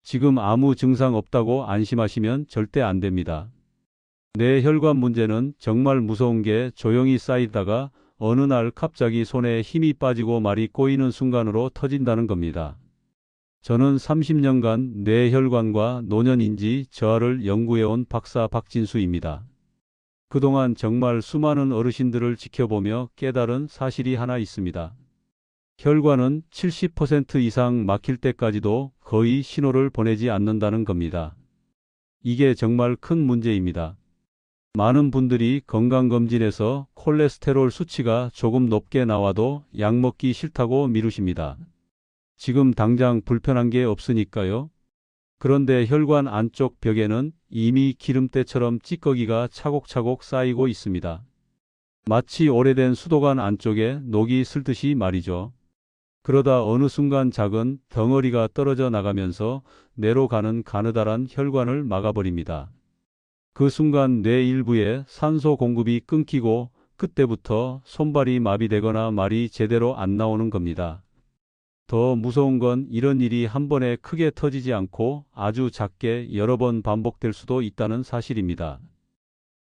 지금 아무 증상 없다고 안심하시면 절대 안 됩니다. 뇌혈관 문제는 정말 무서운 게 조용히 쌓이다가 어느 날 갑자기 손에 힘이 빠지고 말이 꼬이는 순간으로 터진다는 겁니다. 저는 30년간 뇌혈관과 노년인지 저하를 연구해온 박사 박진수입니다. 그동안 정말 수많은 어르신들을 지켜보며 깨달은 사실이 하나 있습니다. 혈관은 70% 이상 막힐 때까지도 거의 신호를 보내지 않는다는 겁니다. 이게 정말 큰 문제입니다. 많은 분들이 건강검진에서 콜레스테롤 수치가 조금 높게 나와도 약 먹기 싫다고 미루십니다. 지금 당장 불편한 게 없으니까요. 그런데 혈관 안쪽 벽에는 이미 기름때처럼 찌꺼기가 차곡차곡 쌓이고 있습니다. 마치 오래된 수도관 안쪽에 녹이 슬듯이 말이죠. 그러다 어느 순간 작은 덩어리가 떨어져 나가면서 뇌로 가는 가느다란 혈관을 막아버립니다. 그 순간 뇌 일부에 산소 공급이 끊기고 그때부터 손발이 마비되거나 말이 제대로 안 나오는 겁니다. 더 무서운 건 이런 일이 한 번에 크게 터지지 않고 아주 작게 여러 번 반복될 수도 있다는 사실입니다.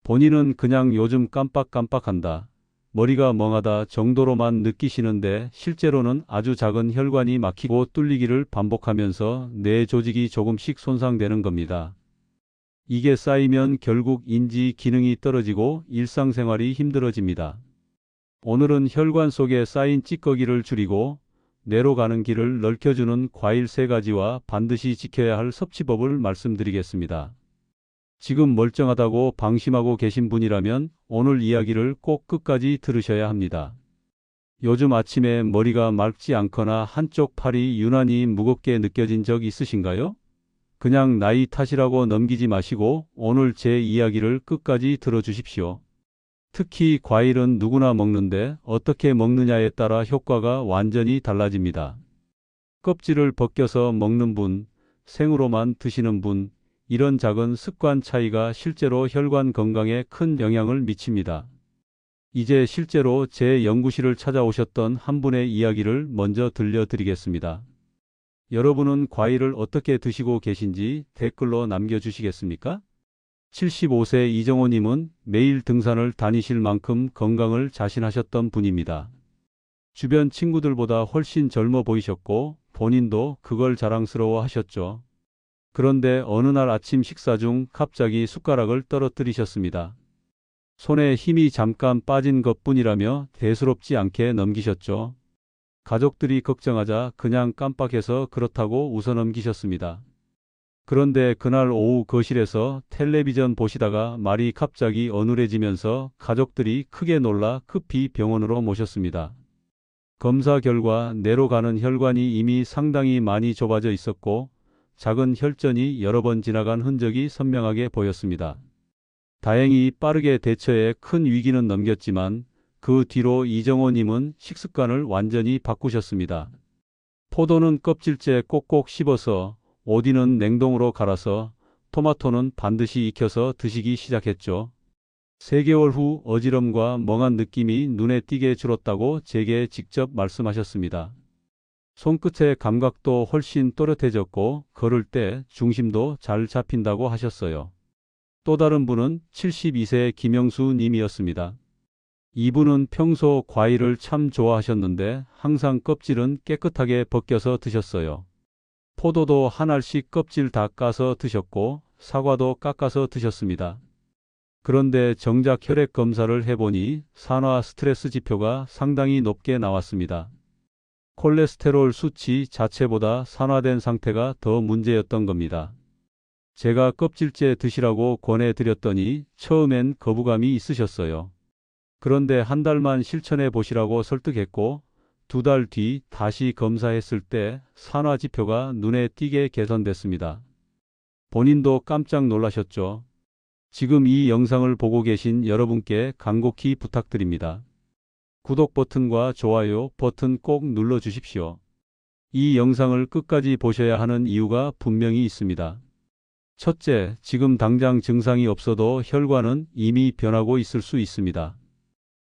본인은 그냥 요즘 깜빡깜빡한다, 머리가 멍하다 정도로만 느끼시는데 실제로는 아주 작은 혈관이 막히고 뚫리기를 반복하면서 뇌 조직이 조금씩 손상되는 겁니다. 이게 쌓이면 결국 인지 기능이 떨어지고 일상생활이 힘들어집니다. 오늘은 혈관 속에 쌓인 찌꺼기를 줄이고 뇌로 가는 길을 넓혀주는 과일 3가지와 반드시 지켜야 할 섭취법을 말씀드리겠습니다. 지금 멀쩡하다고 방심하고 계신 분이라면 오늘 이야기를 꼭 끝까지 들으셔야 합니다. 요즘 아침에 머리가 맑지 않거나 한쪽 팔이 유난히 무겁게 느껴진 적 있으신가요? 그냥 나이 탓이라고 넘기지 마시고 오늘 제 이야기를 끝까지 들어주십시오. 특히 과일은 누구나 먹는데 어떻게 먹느냐에 따라 효과가 완전히 달라집니다. 껍질을 벗겨서 먹는 분, 생으로만 드시는 분, 이런 작은 습관 차이가 실제로 혈관 건강에 큰 영향을 미칩니다. 이제 실제로 제 연구실을 찾아오셨던 한 분의 이야기를 먼저 들려드리겠습니다. 여러분은 과일을 어떻게 드시고 계신지 댓글로 남겨주시겠습니까? 75세 이정호님은 매일 등산을 다니실 만큼 건강을 자신하셨던 분입니다. 주변 친구들보다 훨씬 젊어 보이셨고 본인도 그걸 자랑스러워 하셨죠. 그런데 어느 날 아침 식사 중 갑자기 숟가락을 떨어뜨리셨습니다. 손에 힘이 잠깐 빠진 것뿐이라며 대수롭지 않게 넘기셨죠. 가족들이 걱정하자 그냥 깜빡해서 그렇다고 웃어넘기셨습니다. 그런데 그날 오후 거실에서 텔레비전 보시다가 말이 갑자기 어눌해지면서 가족들이 크게 놀라 급히 병원으로 모셨습니다. 검사 결과 뇌로 가는 혈관이 이미 상당히 많이 좁아져 있었고 작은 혈전이 여러 번 지나간 흔적이 선명하게 보였습니다. 다행히 빠르게 대처해 큰 위기는 넘겼지만 그 뒤로 이정호님은 식습관을 완전히 바꾸셨습니다. 포도는 껍질째 꼭꼭 씹어서, 오디는 냉동으로 갈아서, 토마토는 반드시 익혀서 드시기 시작했죠. 3개월 후 어지럼과 멍한 느낌이 눈에 띄게 줄었다고 제게 직접 말씀하셨습니다. 손끝의 감각도 훨씬 또렷해졌고 걸을 때 중심도 잘 잡힌다고 하셨어요. 또 다른 분은 72세 김영수 님이었습니다. 이분은 평소 과일을 참 좋아하셨는데 항상 껍질은 깨끗하게 벗겨서 드셨어요. 포도도 한 알씩 껍질 다 까서 드셨고 사과도 깎아서 드셨습니다. 그런데 정작 혈액 검사를 해보니 산화 스트레스 지표가 상당히 높게 나왔습니다. 콜레스테롤 수치 자체보다 산화된 상태가 더 문제였던 겁니다. 제가 껍질째 드시라고 권해드렸더니 처음엔 거부감이 있으셨어요. 그런데 한 달만 실천해 보시라고 설득했고 2달 뒤 다시 검사했을 때 산화 지표가 눈에 띄게 개선됐습니다. 본인도 깜짝 놀라셨죠? 지금 이 영상을 보고 계신 여러분께 간곡히 부탁드립니다. 구독 버튼과 좋아요 버튼 꼭 눌러 주십시오. 이 영상을 끝까지 보셔야 하는 이유가 분명히 있습니다. 첫째, 지금 당장 증상이 없어도 혈관은 이미 변하고 있을 수 있습니다.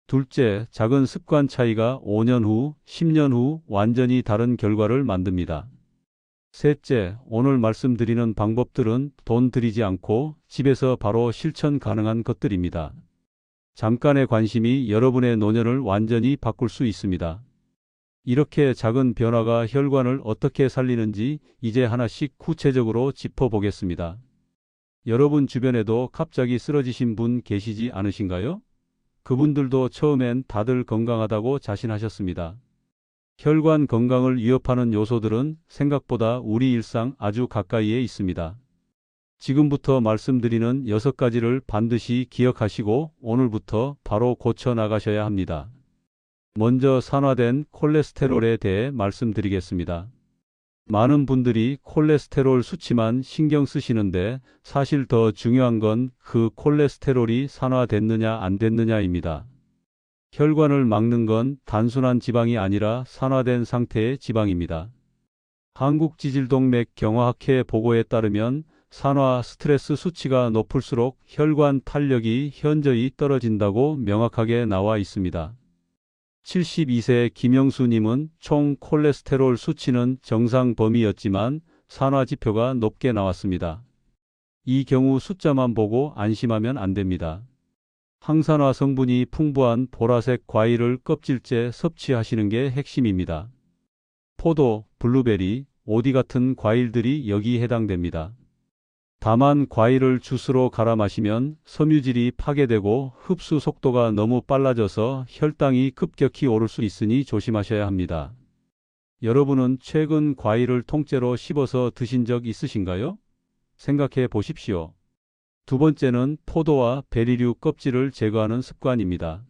둘째, 작은 습관 차이가 5년 후, 10년 후 완전히 다른 결과를 만듭니다. 셋째, 오늘 말씀드리는 방법들은 돈 들이지 않고 집에서 바로 실천 가능한 것들입니다. 잠깐의 관심이 여러분의 노년을 완전히 바꿀 수 있습니다. 이렇게 작은 변화가 혈관을 어떻게 살리는지 이제 하나씩 구체적으로 짚어보겠습니다. 여러분 주변에도 갑자기 쓰러지신 분 계시지 않으신가요? 그분들도 처음엔 다들 건강하다고 자신하셨습니다. 혈관 건강을 위협하는 요소들은 생각보다 우리 일상 아주 가까이에 있습니다. 지금부터 말씀드리는 6가지를 반드시 기억하시고 오늘부터 바로 고쳐 나가셔야 합니다. 먼저 산화된 콜레스테롤에 대해 말씀드리겠습니다. 많은 분들이 콜레스테롤 수치만 신경 쓰시는데 사실 더 중요한 건 그 콜레스테롤이 산화됐느냐 안 됐느냐입니다. 혈관을 막는 건 단순한 지방이 아니라 산화된 상태의 지방입니다. 한국지질동맥경화학회 보고에 따르면 산화 스트레스 수치가 높을수록 혈관 탄력이 현저히 떨어진다고 명확하게 나와 있습니다. 72세 김영수님은 총 콜레스테롤 수치는 정상 범위였지만 산화 지표가 높게 나왔습니다. 이 경우 숫자만 보고 안심하면 안 됩니다. 항산화 성분이 풍부한 보라색 과일을 껍질째 섭취하시는 게 핵심입니다. 포도, 블루베리, 오디 같은 과일들이 여기 해당됩니다. 다만 과일을 주스로 갈아 마시면 섬유질이 파괴되고 흡수 속도가 너무 빨라져서 혈당이 급격히 오를 수 있으니 조심하셔야 합니다. 여러분은 최근 과일을 통째로 씹어서 드신 적 있으신가요? 생각해 보십시오. 두 번째는 포도와 베리류 껍질을 제거하는 습관입니다.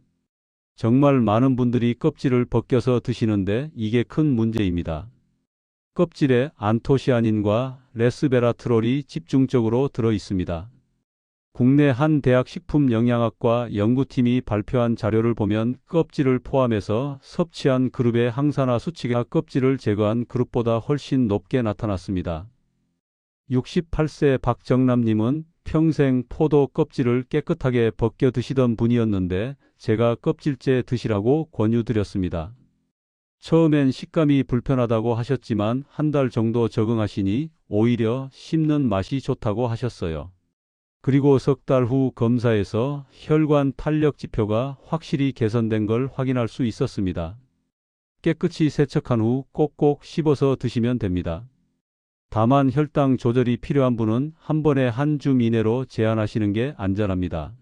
정말 많은 분들이 껍질을 벗겨서 드시는데 이게 큰 문제입니다. 껍질에 안토시아닌과 레스베라트롤이 집중적으로 들어 있습니다. 국내 한 대학 식품영양학과 연구팀이 발표한 자료를 보면 껍질을 포함해서 섭취한 그룹의 항산화 수치가 껍질을 제거한 그룹보다 훨씬 높게 나타났습니다. 68세 박정남님은 평생 포도 껍질을 깨끗하게 벗겨 드시던 분이었는데 제가 껍질째 드시라고 권유드렸습니다. 처음엔 식감이 불편하다고 하셨지만 한 달 정도 적응하시니 오히려 씹는 맛이 좋다고 하셨어요. 그리고 석 달 후 검사에서 혈관 탄력 지표가 확실히 개선된 걸 확인할 수 있었습니다. 깨끗이 세척한 후 꼭꼭 씹어서 드시면 됩니다. 다만 혈당 조절이 필요한 분은 한 번에 한 줌 이내로 제한하시는 게 안전합니다.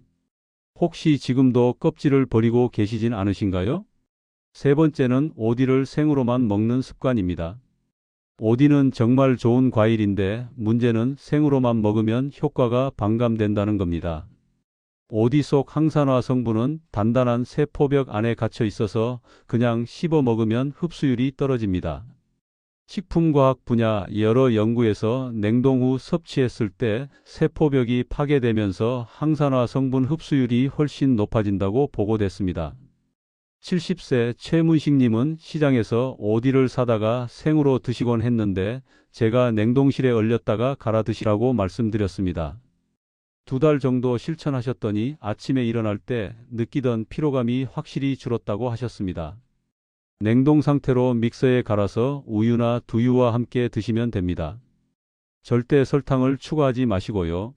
혹시 지금도 껍질을 버리고 계시진 않으신가요? 세 번째는 오디를 생으로만 먹는 습관입니다. 오디는 정말 좋은 과일인데 문제는 생으로만 먹으면 효과가 반감된다는 겁니다. 오디 속 항산화 성분은 단단한 세포벽 안에 갇혀 있어서 그냥 씹어 먹으면 흡수율이 떨어집니다. 식품과학 분야 여러 연구에서 냉동 후 섭취했을 때 세포벽이 파괴되면서 항산화 성분 흡수율이 훨씬 높아진다고 보고됐습니다. 70세 최문식님은 시장에서 오디를 사다가 생으로 드시곤 했는데 제가 냉동실에 얼렸다가 갈아 드시라고 말씀드렸습니다. 2달 정도 실천하셨더니 아침에 일어날 때 느끼던 피로감이 확실히 줄었다고 하셨습니다. 냉동 상태로 믹서에 갈아서 우유나 두유와 함께 드시면 됩니다. 절대 설탕을 추가하지 마시고요.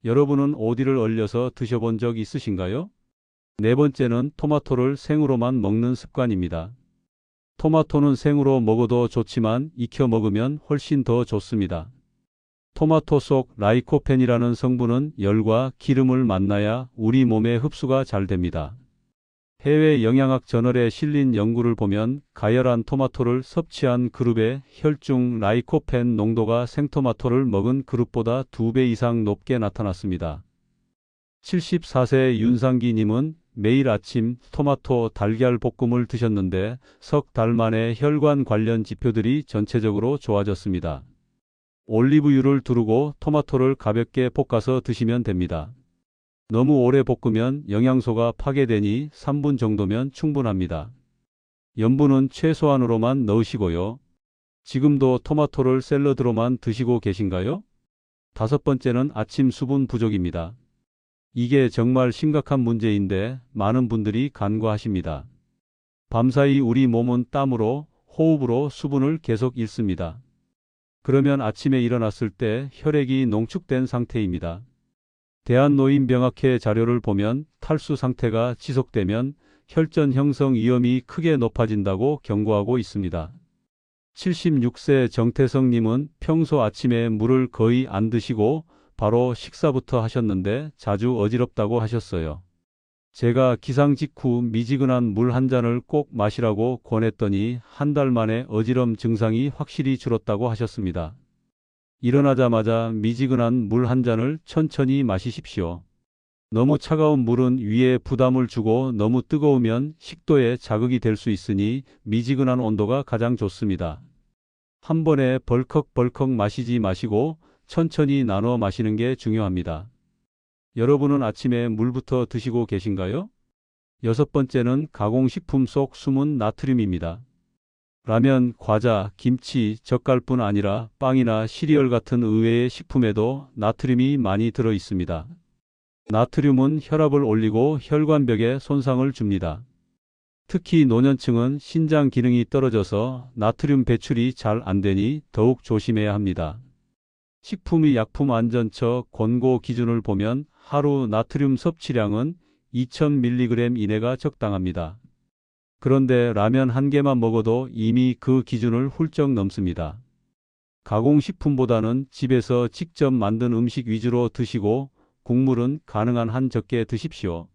여러분은 오디를 얼려서 드셔본 적 있으신가요? 네 번째는 토마토를 생으로만 먹는 습관입니다. 토마토는 생으로 먹어도 좋지만 익혀 먹으면 훨씬 더 좋습니다. 토마토 속 라이코펜이라는 성분은 열과 기름을 만나야 우리 몸에 흡수가 잘 됩니다. 해외 영양학 저널에 실린 연구를 보면 가열한 토마토를 섭취한 그룹의 혈중 라이코펜 농도가 생토마토를 먹은 그룹보다 2배 이상 높게 나타났습니다. 74세 윤상기님은 매일 아침 토마토 달걀 볶음을 드셨는데 석 달 만에 혈관 관련 지표들이 전체적으로 좋아졌습니다. 올리브유를 두르고 토마토를 가볍게 볶아서 드시면 됩니다. 너무 오래 볶으면 영양소가 파괴되니 3분 정도면 충분합니다. 염분은 최소한으로만 넣으시고요. 지금도 토마토를 샐러드로만 드시고 계신가요? 5번째는 아침 수분 부족입니다. 이게 정말 심각한 문제인데 많은 분들이 간과하십니다. 밤사이 우리 몸은 땀으로, 호흡으로 수분을 계속 잃습니다. 그러면 아침에 일어났을 때 혈액이 농축된 상태입니다. 대한노인병학회 자료를 보면 탈수 상태가 지속되면 혈전 형성 위험이 크게 높아진다고 경고하고 있습니다. 76세 정태성님은 평소 아침에 물을 거의 안 드시고 바로 식사부터 하셨는데 자주 어지럽다고 하셨어요. 제가 기상 직후 미지근한 물 한 잔을 꼭 마시라고 권했더니 한 달 만에 어지럼 증상이 확실히 줄었다고 하셨습니다. 일어나자마자 미지근한 물 한 잔을 천천히 마시십시오. 너무 차가운 물은 위에 부담을 주고 너무 뜨거우면 식도에 자극이 될 수 있으니 미지근한 온도가 가장 좋습니다. 한 번에 벌컥벌컥 마시지 마시고 천천히 나눠 마시는 게 중요합니다. 여러분은 아침에 물부터 드시고 계신가요? 6번째는 가공식품 속 숨은 나트륨입니다. 라면, 과자, 김치, 젓갈뿐 아니라 빵이나 시리얼 같은 의외의 식품에도 나트륨이 많이 들어 있습니다. 나트륨은 혈압을 올리고 혈관벽에 손상을 줍니다. 특히 노년층은 신장 기능이 떨어져서 나트륨 배출이 잘 안 되니 더욱 조심해야 합니다. 식품의약품안전처 권고 기준을 보면 하루 나트륨 섭취량은 2000mg 이내가 적당합니다. 그런데 라면 한 개만 먹어도 이미 그 기준을 훌쩍 넘습니다. 가공식품보다는 집에서 직접 만든 음식 위주로 드시고 국물은 가능한 한 적게 드십시오.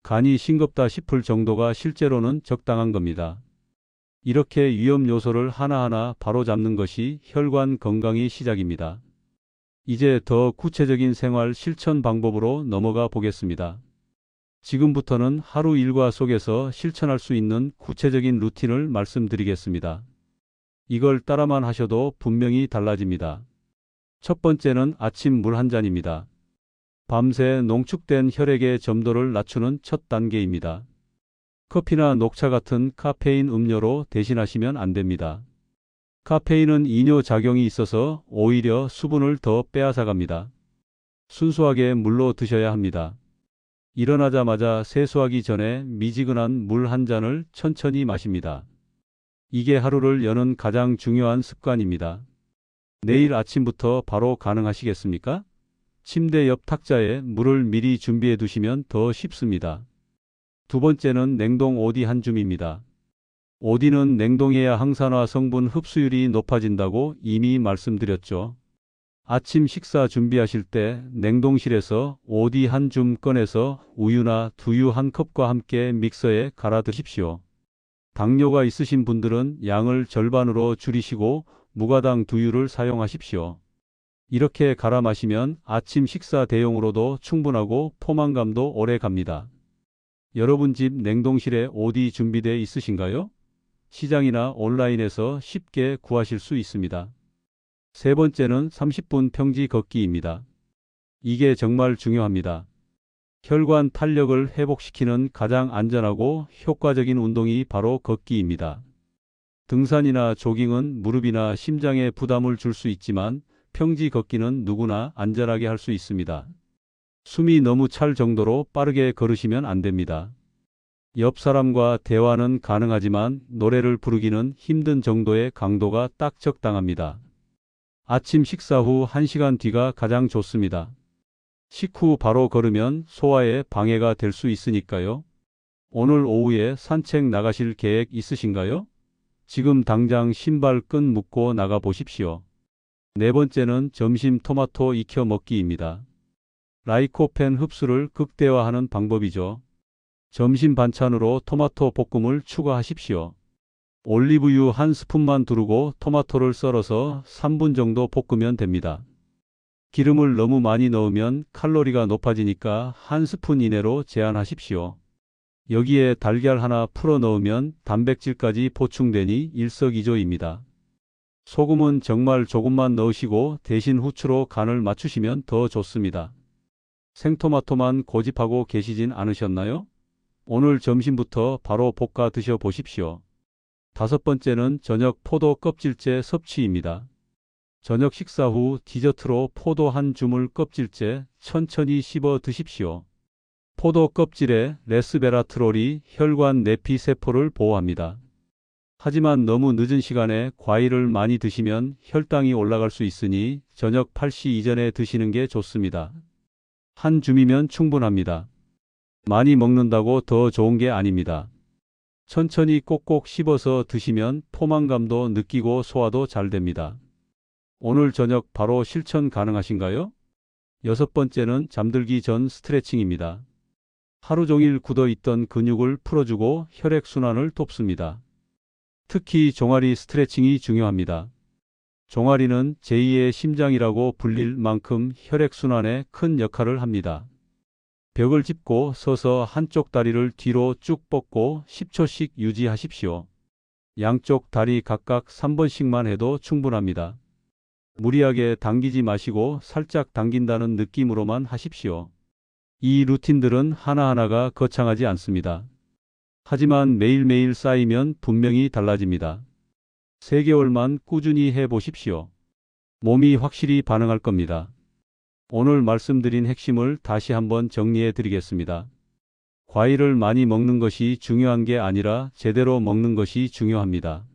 간이 싱겁다 싶을 정도가 실제로는 적당한 겁니다. 이렇게 위험 요소를 하나하나 바로잡는 것이 혈관 건강의 시작입니다. 이제 더 구체적인 생활 실천 방법으로 넘어가 보겠습니다. 지금부터는 하루 일과 속에서 실천할 수 있는 구체적인 루틴을 말씀드리겠습니다. 이걸 따라만 하셔도 분명히 달라집니다. 첫 번째는 아침 물 한 잔입니다. 밤새 농축된 혈액의 점도를 낮추는 첫 단계입니다. 커피나 녹차 같은 카페인 음료로 대신하시면 안 됩니다. 카페인은 이뇨 작용이 있어서 오히려 수분을 더 빼앗아갑니다. 순수하게 물로 드셔야 합니다. 일어나자마자 세수하기 전에 미지근한 물 한 잔을 천천히 마십니다. 이게 하루를 여는 가장 중요한 습관입니다. 내일 아침부터 바로 가능하시겠습니까? 침대 옆 탁자에 물을 미리 준비해 두시면 더 쉽습니다. 두 번째는 냉동 오디 한 줌입니다. 오디는 냉동해야 항산화 성분 흡수율이 높아진다고 이미 말씀드렸죠. 아침 식사 준비하실 때 냉동실에서 오디 한 줌 꺼내서 우유나 두유 한 컵과 함께 믹서에 갈아 드십시오. 당뇨가 있으신 분들은 양을 절반으로 줄이시고 무가당 두유를 사용하십시오. 이렇게 갈아 마시면 아침 식사 대용으로도 충분하고 포만감도 오래 갑니다. 여러분 집 냉동실에 오디 준비되어 있으신가요? 시장이나 온라인에서 쉽게 구하실 수 있습니다. 세 번째는 30분 평지 걷기입니다. 이게 정말 중요합니다. 혈관 탄력을 회복시키는 가장 안전하고 효과적인 운동이 바로 걷기입니다. 등산이나 조깅은 무릎이나 심장에 부담을 줄 수 있지만 평지 걷기는 누구나 안전하게 할 수 있습니다. 숨이 너무 찰 정도로 빠르게 걸으시면 안 됩니다. 옆 사람과 대화는 가능하지만 노래를 부르기는 힘든 정도의 강도가 딱 적당합니다. 아침 식사 후 1시간 뒤가 가장 좋습니다. 식후 바로 걸으면 소화에 방해가 될 수 있으니까요. 오늘 오후에 산책 나가실 계획 있으신가요? 지금 당장 신발 끈 묶고 나가 보십시오. 네 번째는 점심 토마토 익혀 먹기입니다. 라이코펜 흡수를 극대화하는 방법이죠. 점심 반찬으로 토마토 볶음을 추가하십시오. 올리브유 한 스푼만 두르고 토마토를 썰어서 3분 정도 볶으면 됩니다. 기름을 너무 많이 넣으면 칼로리가 높아지니까 한 스푼 이내로 제한하십시오. 여기에 달걀 하나 풀어 넣으면 단백질까지 보충되니 일석이조입니다. 소금은 정말 조금만 넣으시고 대신 후추로 간을 맞추시면 더 좋습니다. 생토마토만 고집하고 계시진 않으셨나요? 오늘 점심부터 바로 볶아 드셔 보십시오. 다섯 번째는 저녁 포도 껍질째 섭취입니다. 저녁 식사 후 디저트로 포도 한 줌을 껍질째 천천히 씹어 드십시오. 포도 껍질에 레스베라트롤이 혈관 내피 세포를 보호합니다. 하지만 너무 늦은 시간에 과일을 많이 드시면 혈당이 올라갈 수 있으니 저녁 8시 이전에 드시는 게 좋습니다. 한 줌이면 충분합니다. 많이 먹는다고 더 좋은 게 아닙니다. 천천히 꼭꼭 씹어서 드시면 포만감도 느끼고 소화도 잘 됩니다. 오늘 저녁 바로 실천 가능하신가요? 6번째는 잠들기 전 스트레칭입니다. 하루 종일 굳어있던 근육을 풀어주고 혈액순환을 돕습니다. 특히 종아리 스트레칭이 중요합니다. 종아리는 제2의 심장이라고 불릴 만큼 혈액순환에 큰 역할을 합니다. 벽을 짚고 서서 한쪽 다리를 뒤로 쭉 뻗고 10초씩 유지하십시오. 양쪽 다리 각각 3번씩만 해도 충분합니다. 무리하게 당기지 마시고 살짝 당긴다는 느낌으로만 하십시오. 이 루틴들은 하나하나가 거창하지 않습니다. 하지만 매일매일 쌓이면 분명히 달라집니다. 3개월만 꾸준히 해보십시오. 몸이 확실히 반응할 겁니다. 오늘 말씀드린 핵심을 다시 한번 정리해 드리겠습니다. 과일을 많이 먹는 것이 중요한 게 아니라 제대로 먹는 것이 중요합니다.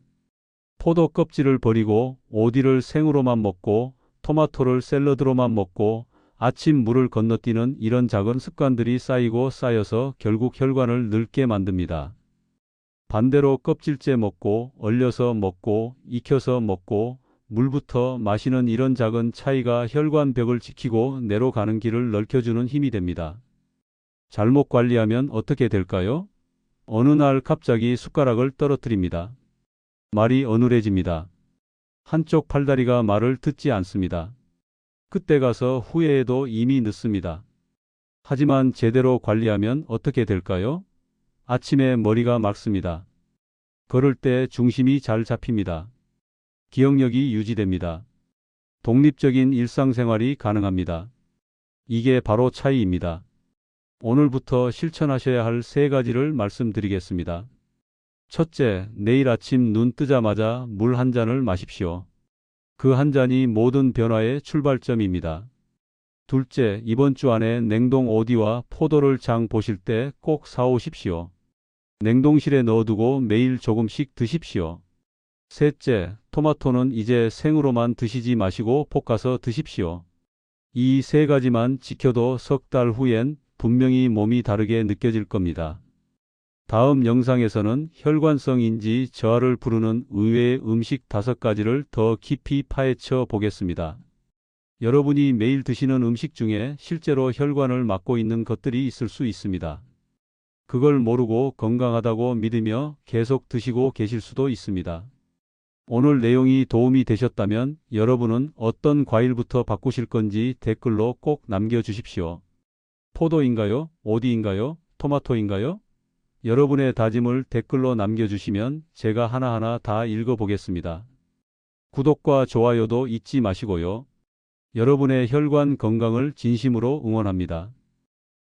포도 껍질을 버리고 오디를 생으로만 먹고 토마토를 샐러드로만 먹고 아침 물을 건너뛰는 이런 작은 습관들이 쌓이고 쌓여서 결국 혈관을 늙게 만듭니다. 반대로 껍질째 먹고 얼려서 먹고 익혀서 먹고 물부터 마시는 이런 작은 차이가 혈관벽을 지키고 뇌로 가는 길을 넓혀주는 힘이 됩니다. 잘못 관리하면 어떻게 될까요? 어느 날 갑자기 숟가락을 떨어뜨립니다. 말이 어눌해집니다. 한쪽 팔다리가 말을 듣지 않습니다. 그때 가서 후회해도 이미 늦습니다. 하지만 제대로 관리하면 어떻게 될까요? 아침에 머리가 맑습니다. 걸을 때 중심이 잘 잡힙니다. 기억력이 유지됩니다. 독립적인 일상생활이 가능합니다. 이게 바로 차이입니다. 오늘부터 실천하셔야 할 3가지를 말씀드리겠습니다. 첫째, 내일 아침 눈 뜨자마자 물 한 잔을 마십시오. 그 한 잔이 모든 변화의 출발점입니다. 둘째, 이번 주 안에 냉동 오디와 포도를 장 보실 때 꼭 사오십시오. 냉동실에 넣어두고 매일 조금씩 드십시오. 셋째, 토마토는 이제 생으로만 드시지 마시고 볶아서 드십시오. 이 3가지만 지켜도 석 달 후엔 분명히 몸이 다르게 느껴질 겁니다. 다음 영상에서는 혈관성 인지 저하를 부르는 의외의 음식 5가지를 더 깊이 파헤쳐 보겠습니다. 여러분이 매일 드시는 음식 중에 실제로 혈관을 막고 있는 것들이 있을 수 있습니다. 그걸 모르고 건강하다고 믿으며 계속 드시고 계실 수도 있습니다. 오늘 내용이 도움이 되셨다면 여러분은 어떤 과일부터 바꾸실 건지 댓글로 꼭 남겨주십시오. 포도인가요? 오디인가요? 토마토인가요? 여러분의 다짐을 댓글로 남겨주시면 제가 하나하나 다 읽어보겠습니다. 구독과 좋아요도 잊지 마시고요. 여러분의 혈관 건강을 진심으로 응원합니다.